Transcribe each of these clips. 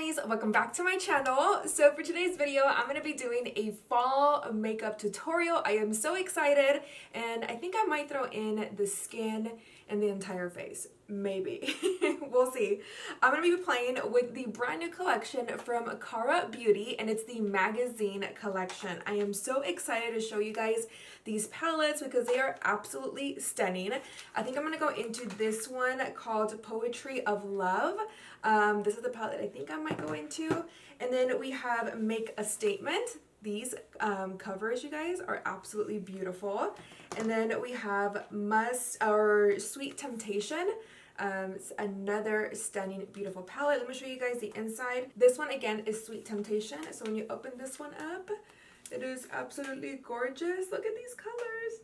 guys, welcome back to my channel. So for today's video, I'm going to be doing a fall makeup tutorial. I am so excited, and I think I might throw in the skin and the entire face. Maybe. We'll see. I'm going to be playing with the brand new collection from Cara Beauty, and it's the magazine collection. I am so excited to show you guys these palettes because they are absolutely stunning. I think I'm going to go into this one called Poetry of Love. This is the palette I think I might go into. And then we have Make a Statement. These covers, you guys, are absolutely beautiful. And then we have Sweet Temptation. It's another stunning, beautiful palette. Let me show you guys the inside. This one again is Sweet Temptation. So when you open this one up, it is absolutely gorgeous. Look at these colors.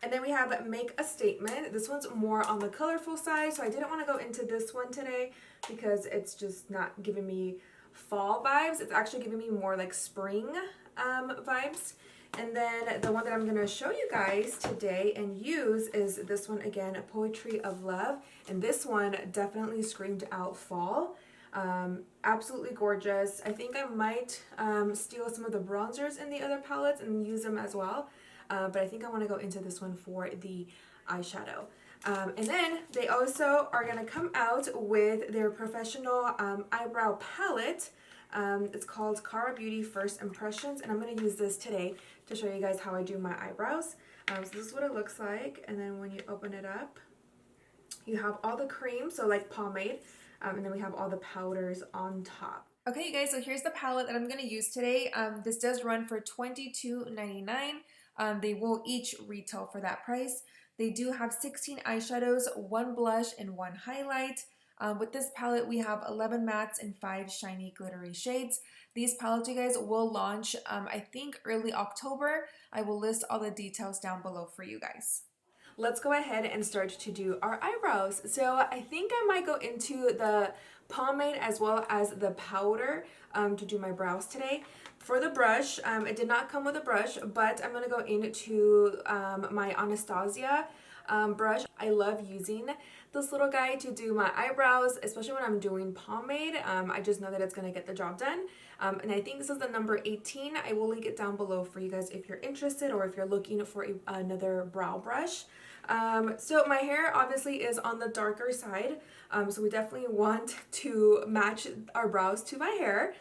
And then we have Make a Statement. This one's more on the colorful side, so I didn't want to go into this one today because it's just not giving me fall vibes. It's actually giving me more like spring vibes. And then the one that I'm going to show you guys today and use is this one again, Poetry of Love. And this one definitely screamed out fall. Absolutely gorgeous. I think I might steal some of the bronzers in the other palettes and use them as well. But I think I want to go into this one for the eyeshadow. And then they also are going to come out with their professional eyebrow palette. It's called Cara Beauty First Impressions, and I'm going to use this today to show you guys how I do my eyebrows. So this is what it looks like, and then when you open it up, you have all the cream, so like pomade, and then we have all the powders on top. Okay, you guys, so here's the palette that I'm going to use today. This does run for $22.99. They will each retail for that price. They do have 16 eyeshadows, 1 blush, and 1 highlight. With this palette, we have 11 mattes and 5 shiny glittery shades. These palettes, you guys, will launch, I think, early October. I will list all the details down below for you guys. Let's go ahead and start to do our eyebrows. So I think I might go into the pomade as well as the powder to do my brows today. For the brush, it did not come with a brush, but I'm going to go into my Anastasia brush. I love using this little guy to do my eyebrows, especially when I'm doing pomade. I just know that it's going to get the job done. And I think this is the number 18. I will link it down below for you guys if you're interested or if you're looking for another brow brush. So my hair obviously is on the darker side, so we definitely want to match our brows to my hair.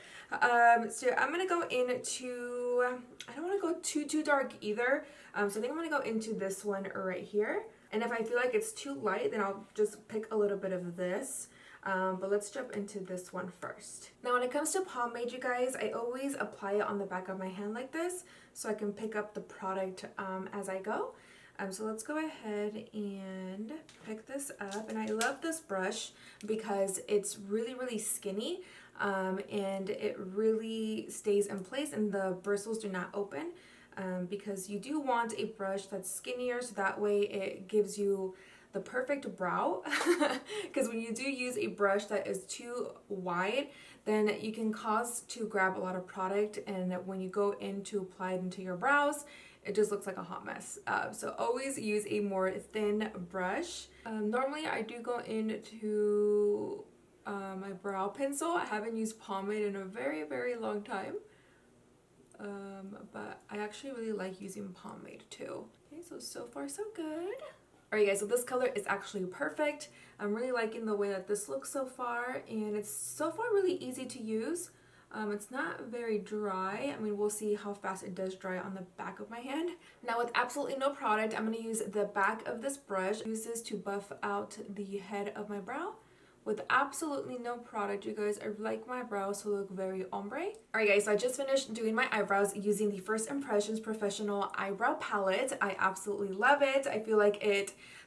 So I'm going to go into, I don't want to go too dark either, so I think I'm going to go into this one right here. And if I feel like it's too light, then I'll just pick a little bit of this. But let's jump into this one first. Now when it comes to pomade, you guys, I always apply it on the back of my hand like this so I can pick up the product as I go. So let's go ahead and pick this up. And I love this brush because it's really skinny and it really stays in place and the bristles do not open. Because you do want a brush that's skinnier so that way it gives you the perfect brow. Because when you do use a brush that is too wide, then you can cause to grab a lot of product, and when you go in to apply it into your brows, it just looks like a hot mess. So always use a more thin brush. Normally I do go into my brow pencil. I haven't used pomade in a very long time. But I actually really like using pomade too. Okay, so far so good. Alright guys, so this color is actually perfect. I'm really liking the way that this looks so far, and it's so far really easy to use. It's not very dry. I mean, we'll see how fast it does dry on the back of my hand. Now with absolutely no product, I'm going to use the back of this brush. Use this to buff out the head of my brow. With absolutely no product, you guys, I like my brows to look very ombre. Alright guys, so I just finished doing my eyebrows using the First Impressions Professional Eyebrow Palette. I absolutely love it. I feel like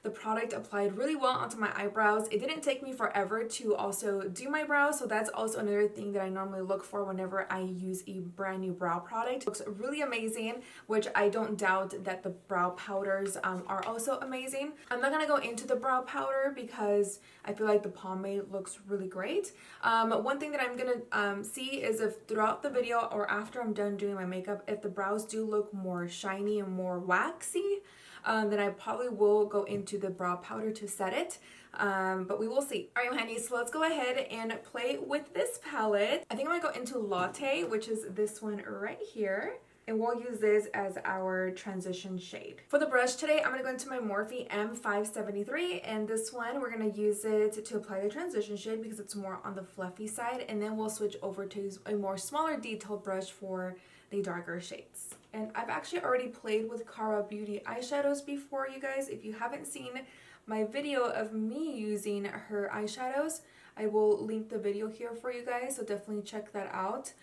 the product applied really well onto my eyebrows. It didn't take me forever to also do my brows, so that's also another thing that I normally look for whenever I use a brand new brow product. It looks really amazing, which I don't doubt that the brow powders are also amazing. I'm not going to go into the brow powder because I feel like the pomade looks really great. One thing that I'm gonna see is if throughout the video or after I'm done doing my makeup, if the brows do look more shiny and more waxy, then I probably will go into the brow powder to set it. but we will see. All right, my honeys, so let's go ahead and play with this palette. I think I'm gonna go into Latte, which is this one right here. And we'll use this as our transition shade. For the brush today, I'm going to go into my Morphe M573, and this one, we're going to use it to apply the transition shade because it's more on the fluffy side, and then we'll switch over to a more smaller detailed brush for the darker shades. And I've actually already played with Cara Beauty eyeshadows before, you guys. If you haven't seen my video of me using her eyeshadows, I will link the video here for you guys, so definitely check that out.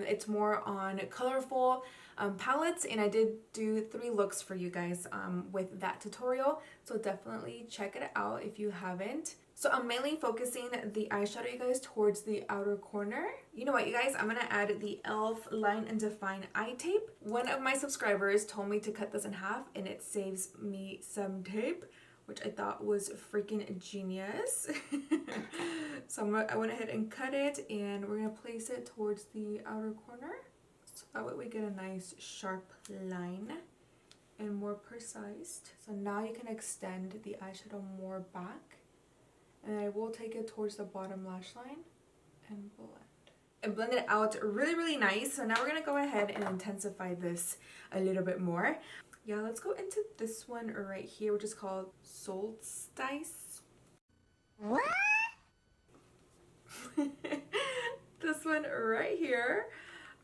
It's more on colorful palettes, and I did do 3 looks for you guys with that tutorial, so definitely check it out if you haven't. So I'm mainly focusing the eyeshadow, you guys, towards the outer corner. You know what, you guys, I'm gonna add the e.l.f. Line and Define eye tape. One of my subscribers told me to cut this in half, and it saves me some tape, which I thought was freaking genius. So I went ahead and cut it, and we're gonna place it towards the outer corner, so that way we get a nice sharp line and more precise. So now you can extend the eyeshadow more back, and I will take it towards the bottom lash line and blend it out really nice. So now we're gonna go ahead and intensify this a little bit more. Yeah, let's go into this one right here, which is called Solstice. What? This one right here.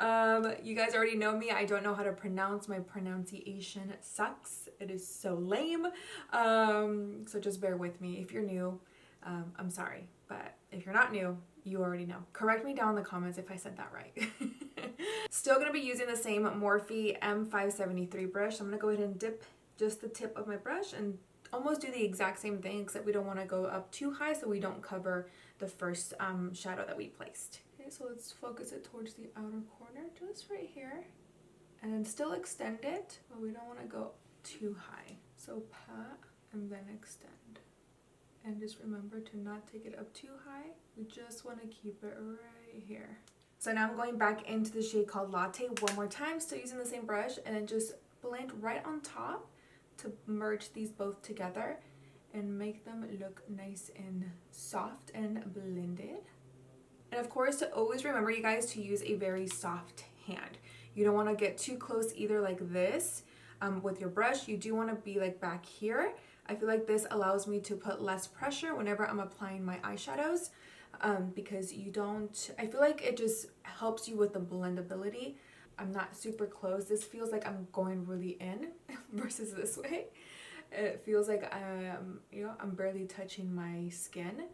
You guys already know me. I don't know how to pronounce. My pronunciation sucks. It is so lame. So just bear with me. If you're new, I'm sorry. But if you're not new, you already know. Correct me down in the comments if I said that right. Still going to be using the same Morphe M573 brush. So I'm going to go ahead and dip just the tip of my brush and almost do the exact same thing, except we don't want to go up too high so we don't cover the first shadow that we placed. Okay, so let's focus it towards the outer corner, just right here. And then still extend it, but we don't want to go too high. So pat and then extend. And just remember to not take it up too high. We just want to keep it right here. So now I'm going back into the shade called Latte one more time, still using the same brush, and then just blend right on top to merge these both together and make them look nice and soft and blended. And of course, to always remember, you guys, to use a very soft hand. You don't want to get too close either like this with your brush. You do want to be like back here. I feel like this allows me to put less pressure whenever I'm applying my eyeshadows, because you don't, I feel like it just helps you with the blendability. I'm not super close. This feels like I'm going really in versus this way. It feels like I'm barely touching my skin,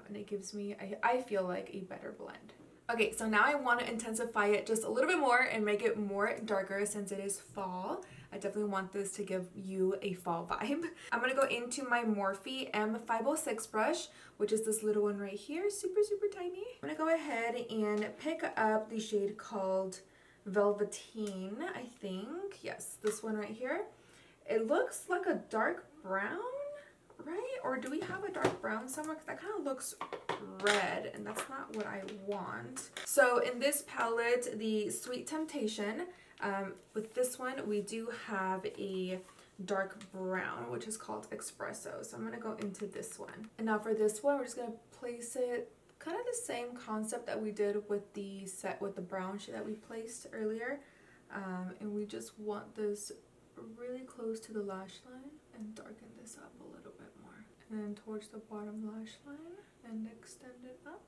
and it gives me, I feel like, a better blend. Okay, so now I want to intensify it just a little bit more and make it more darker since it is fall. I definitely want this to give you a fall vibe. I'm going to go into my Morphe M506 brush, which is this little one right here, super tiny. I'm going to go ahead and pick up the shade called Velveteen, I think. Yes, this one right here. It looks like a dark brown, right? Or do we have a dark brown somewhere? Because that kind of looks red, and that's not what I want. So in this palette, the Sweet Temptation, with this one, we do have a dark brown, which is called Espresso. So I'm going to go into this one. And now for this one, we're just going to place it kind of the same concept that we did with the set with the brown shade that we placed earlier. And we just want this really close to the lash line and darken this up a little bit more. And then towards the bottom lash line and extend it up.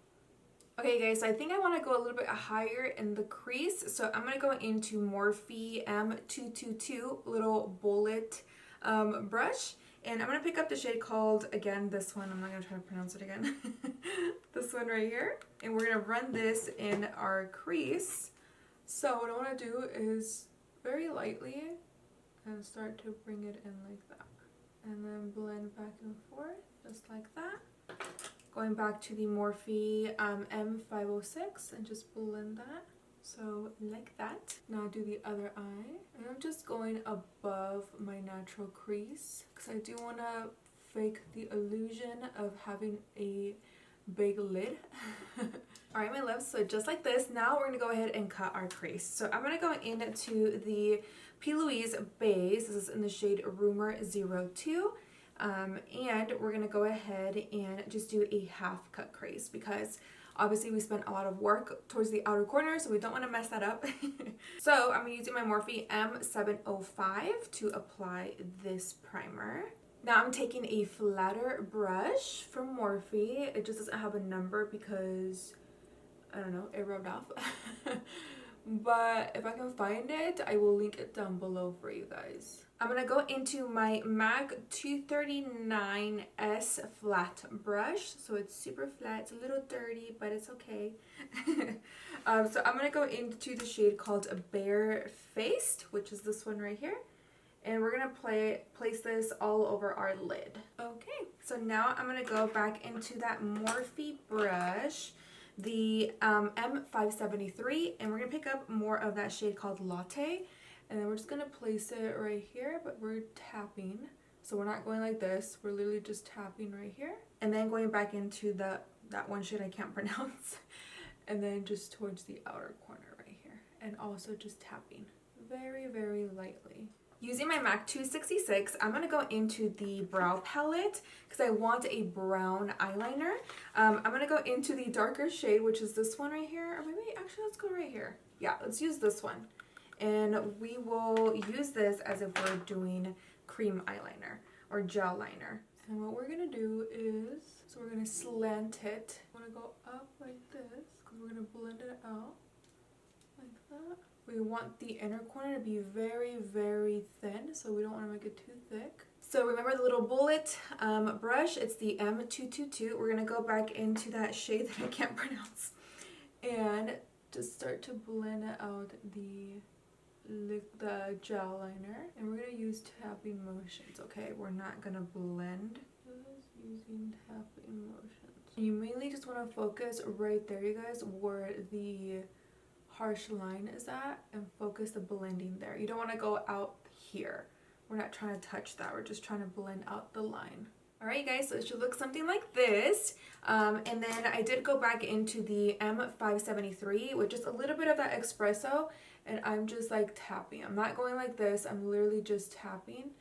Okay guys, so I think I want to go a little bit higher in the crease. So I'm going to go into Morphe M222 little bullet brush. And I'm going to pick up the shade called, again, this one. I'm not going to try to pronounce it again. This one right here. And we're going to run this in our crease. So what I want to do is very lightly and start to bring it in like that. And then blend back and forth, just like that. Going back to the Morphe M506 and just blend that. So like that. Now do the other eye. And I'm just going above my natural crease because I do want to fake the illusion of having a big lid. Alright my loves, so just like this, now we're going to go ahead and cut our crease. So I'm going to go into the P. Louise Beige. This is in the shade Rumor 02. And we're going to go ahead and just do a half cut crease because obviously we spent a lot of work towards the outer corner, so we don't want to mess that up. So I'm using my Morphe M705 to apply this primer. Now I'm taking a flatter brush from Morphe. It just doesn't have a number because, I don't know, it rubbed off. But if I can find it, I will link it down below for you guys. I'm going to go into my MAC 239S flat brush. So it's super flat. It's a little dirty, but it's okay. So I'm going to go into the shade called Bare Faced, which is this one right here. And we're going to place this all over our lid. Okay, so now I'm going to go back into that Morphe brush, the M573, and we're going to pick up more of that shade called Latte. And then we're just going to place it right here, but we're tapping. So we're not going like this. We're literally just tapping right here. And then going back into that one shade I can't pronounce. And then just towards the outer corner right here. And also just tapping very, very lightly. Using my MAC 266, I'm going to go into the brow palette because I want a brown eyeliner. I'm going to go into the darker shade, which is this one right here. Or maybe, actually, let's go right here. Yeah, let's use this one. And we will use this as if we're doing cream eyeliner or gel liner. And what we're going to do is, so we're going to slant it. I'm going to go up like this because we're going to blend it out like that. We want the inner corner to be very, very thin, so we don't want to make it too thick. So remember the little bullet brush, it's the M222. We're going to go back into that shade that I can't pronounce and just start to blend out the gel liner. And we're going to use tapping motions, okay? We're not going to blend, just using tapping motions. You mainly just want to focus right there, you guys, where the harsh line is at, and focus the blending there. You don't want to go out here. We're not trying to touch that. We're just trying to blend out the line. Alright guys, so it should look something like this. And then I did go back into the M573 with just a little bit of that espresso, and I'm just like tapping. I'm not going like this. I'm literally just tapping.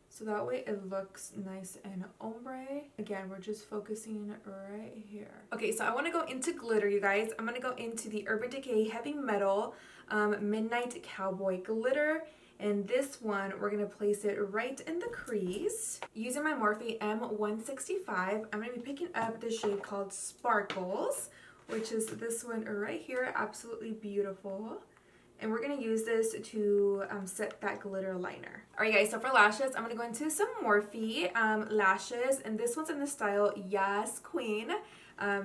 So that way it looks nice and ombre. Again, we're just focusing right here. Okay, so I want to go into glitter, you guys. I'm going to go into the Urban Decay Heavy Metal Midnight Cowboy Glitter. And this one, we're going to place it right in the crease. Using my Morphe M165, I'm going to be picking up the shade called Sparkles, which is this one right here. Absolutely beautiful. And we're going to use this to set that glitter liner. Alright guys, so for lashes, I'm going to go into some Morphe lashes. And this one's in the style YASS Queen.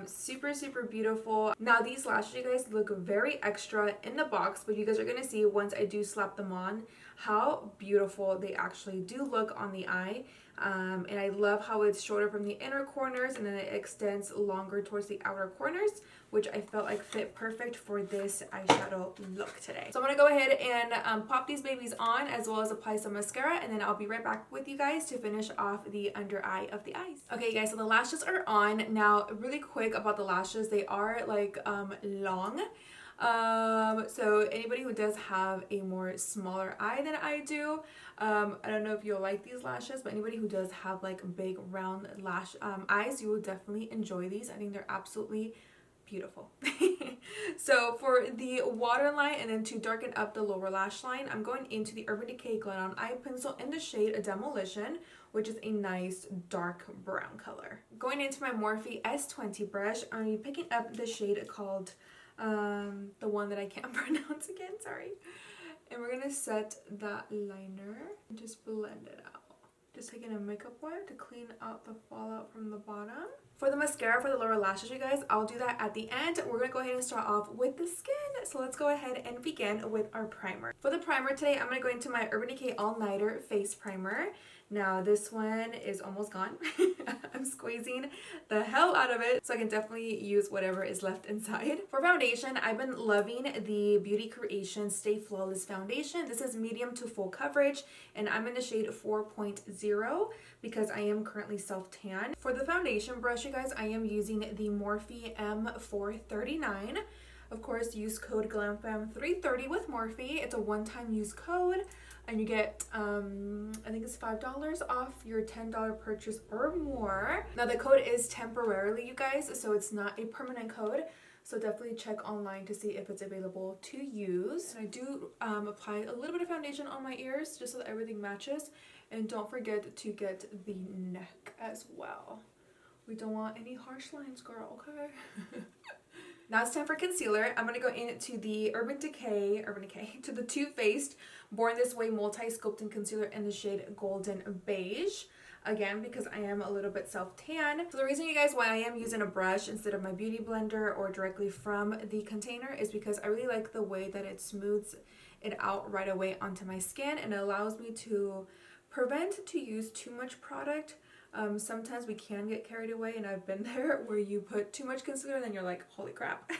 Super, super beautiful. Now these lashes, you guys, look very extra in the box. But you guys are going to see once I do slap them on how beautiful they actually do look on the eye. And I love how it's shorter from the inner corners and then it extends longer towards the outer corners, which I felt like fit perfect for this eyeshadow look today. So I'm going to go ahead and pop these babies on as well as apply some mascara, and then I'll be right back with you guys to finish off the under eye of the eyes. Okay guys, so the lashes are on. Now really quick about the lashes, they are like long. So anybody who does have a more smaller eye than I do, I don't know if you'll like these lashes, but anybody who does have like big round lash eyes, you will definitely enjoy these. I think they're absolutely beautiful. So for the waterline and then to darken up the lower lash line, I'm going into the Urban Decay Glam Eye Pencil in the shade Demolition, which is a nice dark brown color. Going into my Morphe S20 brush, I'm going to be picking up the shade called the one that I can't pronounce again, sorry. And we're gonna set that liner and just blend it out. Just taking a makeup wipe to clean out the fallout from the bottom. For the mascara for the lower lashes, you guys, I'll do that at the end. We're gonna go ahead and start off with the skin. So let's go ahead and begin with our primer. For the primer today, I'm gonna go into my Urban Decay All Nighter Face Primer. Now this one is almost gone. I'm squeezing the hell out of it so I can definitely use whatever is left inside. For foundation, I've been loving the Beauty Creation Stay Flawless Foundation. This is medium to full coverage and I'm in the shade 4.0 because I am currently self-tan. For the foundation brush, you guys, I am using the Morphe M439. Of course, use code GLAMFAM330 with Morphe. It's a one-time use code, and you get, I think it's $5 off your $10 purchase or more. Now, the code is temporarily, you guys, so it's not a permanent code. So definitely check online to see if it's available to use. And I do apply a little bit of foundation on my ears just so that everything matches. And don't forget to get the neck as well. We don't want any harsh lines, girl, okay? Now it's time for concealer. I'm going to go into the to the Too Faced Born This Way Multi-Sculpting Concealer in the shade Golden Beige. Again, because I am a little bit self-tan. So the reason, you guys, why I am using a brush instead of my beauty blender or directly from the container is because I really like the way that it smooths it out right away onto my skin, and it allows me to prevent to use too much product. Sometimes we can get carried away, and I've been there where you put too much concealer and then you're like, holy crap.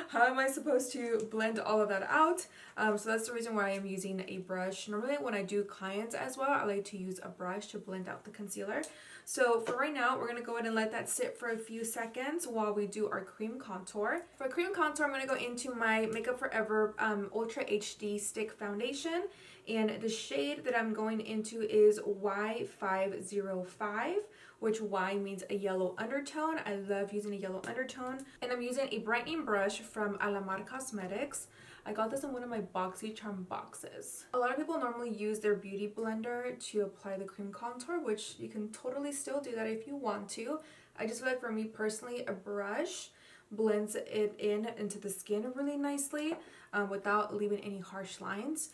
How am I supposed to blend all of that out? So that's the reason why I'm using a brush. Normally when I do clients as well, I like to use a brush to blend out the concealer. So for right now, we're going to go ahead and let that sit for a few seconds while we do our cream contour. For cream contour, I'm going to go into my Makeup Forever Ultra HD Stick Foundation. And the shade that I'm going into is Y505, which Y means a yellow undertone. I love using a yellow undertone. And I'm using a brightening brush from Alamar Cosmetics. I got this in one of my BoxyCharm boxes. A lot of people normally use their beauty blender to apply the cream contour, which you can totally still do that if you want to. I just feel like for me personally, a brush blends it into the skin really nicely without leaving any harsh lines.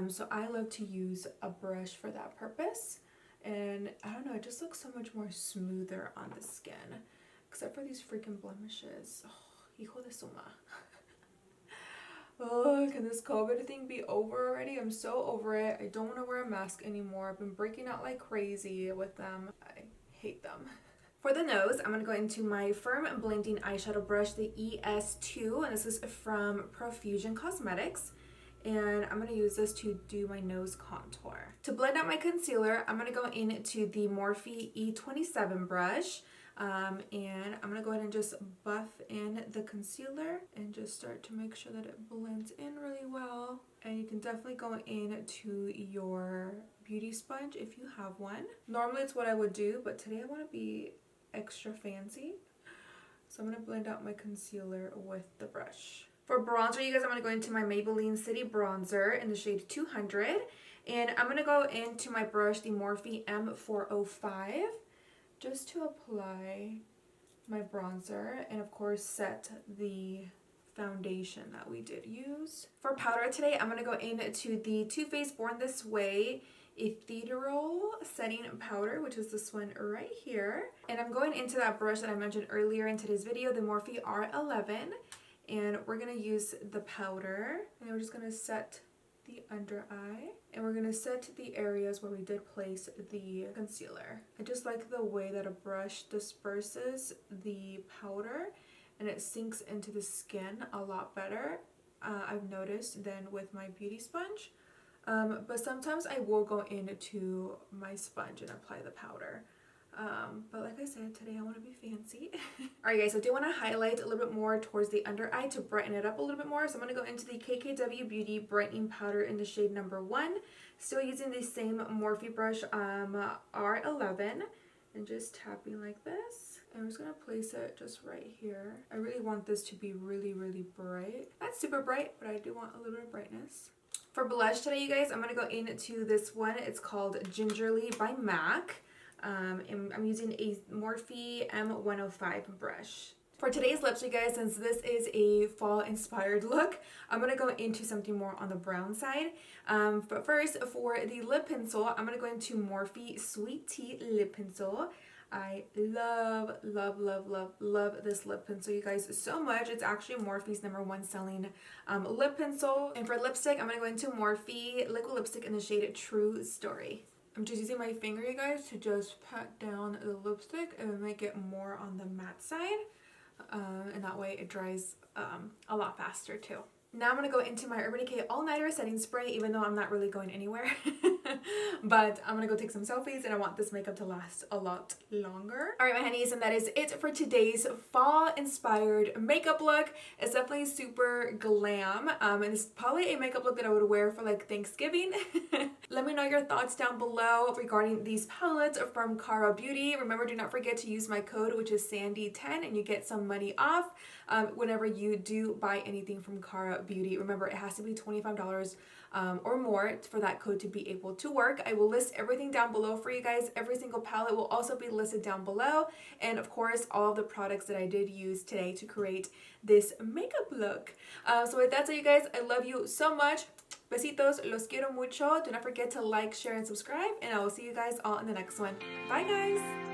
So I love to use a brush for that purpose. And I don't know, it just looks so much more smoother on the skin. Except for these freaking blemishes. Oh, hijo de suma. Oh, can this COVID thing be over already? I'm so over it. I don't want to wear a mask anymore. I've been breaking out like crazy with them. I hate them. For the nose, I'm going to go into my Firm Blending Eyeshadow Brush, the ES2, and this is from Profusion Cosmetics. And I'm going to use this to do my nose contour. To blend out my concealer, I'm going to go into the Morphe E27 brush. And I'm going to go ahead and just buff in the concealer and just start to make sure that it blends in really well. And you can definitely go into your beauty sponge if you have one. Normally it's what I would do, but today I want to be extra fancy. So I'm going to blend out my concealer with the brush. For bronzer, you guys, I'm going to go into my Maybelline City Bronzer in the shade 200. And I'm going to go into my brush, the Morphe M405, just to apply my bronzer and, of course, set the foundation that we did use. For powder today, I'm going to go into the Too Faced Born This Way Ethereal Setting Powder, which is this one right here. And I'm going into that brush that I mentioned earlier in today's video, the Morphe R11. And we're going to use the powder, and we're just going to set the under eye, and we're going to set the areas where we did place the concealer. I just like the way that a brush disperses the powder and it sinks into the skin a lot better, I've noticed, than with my beauty sponge. But sometimes I will go into my sponge and apply the powder. But like I said, today I want to be fancy. Alright guys, so I do want to highlight a little bit more towards the under eye to brighten it up a little bit more. So I'm going to go into the KKW Beauty Brightening Powder in the shade number 1. Still using the same Morphe brush, R11. And just tapping like this. And I'm just going to place it just right here. I really want this to be really, really bright. Not super bright, but I do want a little bit of brightness. For blush today, you guys, I'm going to go into this one. It's called Gingerly by MAC. And I'm using a Morphe M105 brush. For today's lips, you guys, since this is a fall inspired look, I'm going to go into something more on the brown side. But first, for the lip pencil, I'm going to go into Morphe Sweet Tea Lip Pencil. I love, love, love, love, love this lip pencil, you guys, so much. It's actually Morphe's #1 selling lip pencil. And for lipstick, I'm going to go into Morphe Liquid Lipstick in the shade True Story. I'm just using my finger, you guys, to just pat down the lipstick and make it more on the matte side. And that way it dries a lot faster too. Now I'm going to go into my Urban Decay All Nighter Setting Spray, even though I'm not really going anywhere. But I'm gonna go take some selfies and I want this makeup to last a lot longer. Alright, my honeys, and that is it for today's fall inspired makeup look. It's definitely super glam, and it's probably a makeup look that I would wear for like Thanksgiving. Let me know your thoughts down below regarding these palettes from Cara Beauty. Remember, do not forget to use my code, which is Sandy10, and you get some money off whenever you do buy anything from Cara Beauty. Remember, it has to be $25 or more for that code to be able to work. I will list everything down below for you guys. Every single palette will also be listed down below, and of course all of the products that I did use today to create this makeup look. So with that said, you guys, I love you so much. Besitos, los quiero mucho. Do not forget to like, share, and subscribe, and I will see you guys all in the next one. Bye, guys!